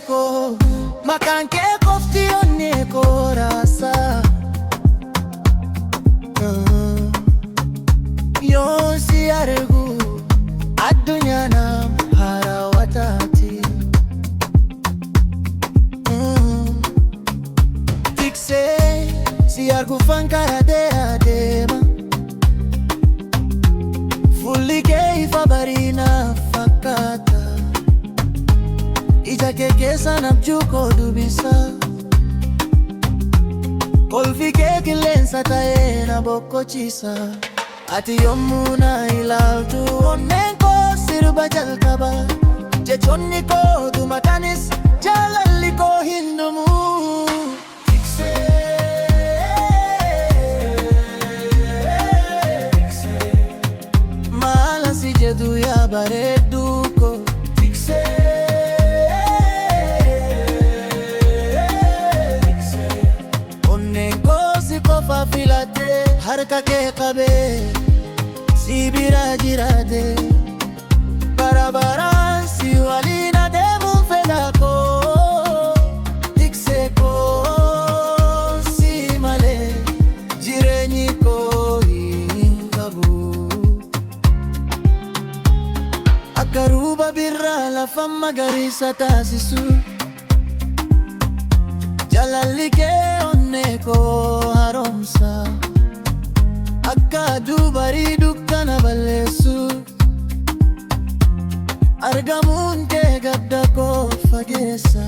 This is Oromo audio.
ko maqaan kee qofti onnee koo raasa. Yoon si argu addunyaa naaf haarawaa taati. Tiksee si arguufan karaa deema. Fuulli kee ifa barii naaf fakkaata. Ija kee keessaan abjuu koo dubbisa. Kolfi kee qilleensa ta'ee na boqochiisa. Ati yommuu na ilaaltu onneen koo sirba jalqaba. Jechoonni koo dumataanis jaalalli koo hin dhumu. Maal si jedhu yaa bareedduu koo. Onneen koo si qofa filatee harka kee qabee si bira jiraate. Barabaraan si waliin adeemuun fedha koo. Tiksee koo si malee jireenyi koo hin qabu. Akka ruuba birraa lafa magariisa taasisu. Jaalalli kee onnee koo haaromsa. Akka aduu barii dukkana balleessu. Argamuun kee gadda koo fageessa.